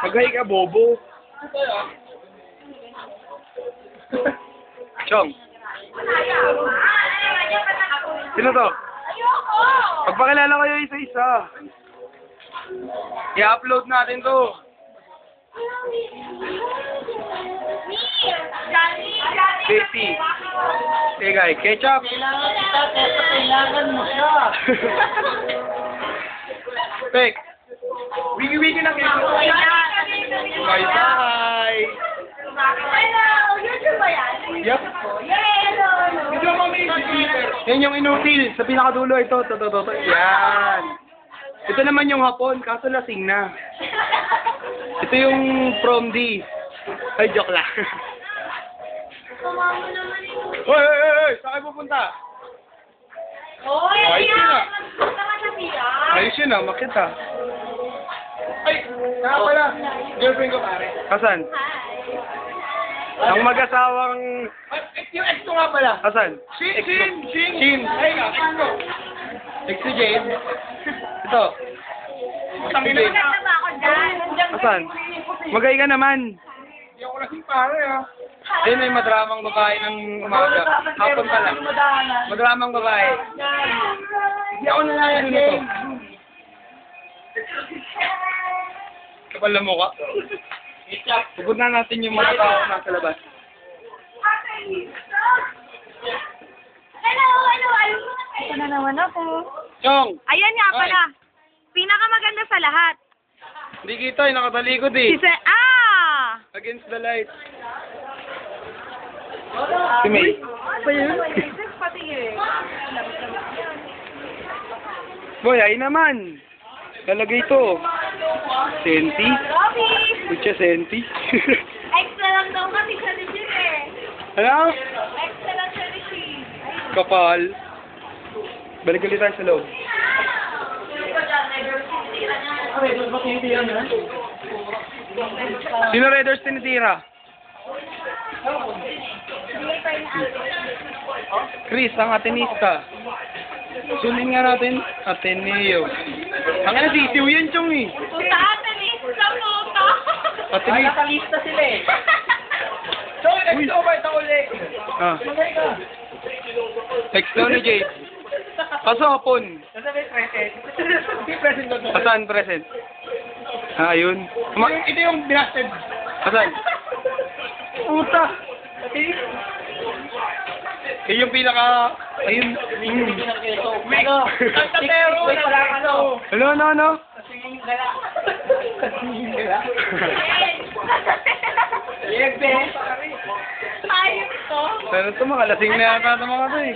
Maghay ka, bobo. Chong. Sino to? Pagpakilala kayo isa-isa. I-upload natin to. Casey. Tegay. Ketchup. Kailangan mo siya. Pek. Wiki-wiki na kayo. Bye-bye. Hello! YouTube ba yan? Yep. Hello! Yan yung inutil. Sa pinakadulo ito. Yan. Ito naman yung hapon. Kaso lasing na. Ito yung prom D. Ay, joke lang. Kumama naman yung... Hoy! Saan kayo pupunta? Hoy! Ayos yun ah. Magpunta ka sa siya. Ayos yun ah. Makita. Ay! Saka pala. Girlfriend ko pare. Asan? Ang mag-asawang... Yung ex ko nga pala. Asan? Shin. Ay, ex ko. Ex si Jade. Ito. Maganda ba ako dyan? Asan? Magay ka naman. Hindi ako lasing pare ah. Ayun ay madramang babae ng umaga. Hapon pala. Madramang babae. Hindi ako nalalasing. Kapal na mukha. Pupunta natin yung mga tao nasa labas. Hello! Ito na naman ako. Chong! Ayan nga pala. Pinakamaganda sa lahat. Hindi kita, nakatalikod eh. Against the light. Si May. Pati eh. Boy, ay naman. Lalagay ito. Senti. Robby! Kutsa senti. Extra lang daw kami sa Regine eh. Ano? Extra lang sa Regine. Kapal. Balik ulit tayo sa loob. Sino Raiders tinitira? Chris, ang Atenista. Sunin nga natin, Ateneo. Ang ano, sisiw yan, Chong eh. Puta, Atenista, puta! Atenista. Nakalista sila eh. So, ex ko ba ito ulit? Ah, Magay ka. text daw ni Jade. Kaso hapon. Nasa may present. Hindi present ko. Asan present? Ah, ayun. Ito yung binasted. Asan? Puta. Eh, yung pinaka... Ayun. Ano? Tantatero. Wait, wala ka no. Ano? Kasingin gala. Kasingin gala. Liebe. Ayos to. Pero ito, makalasing na yata ito mga to eh.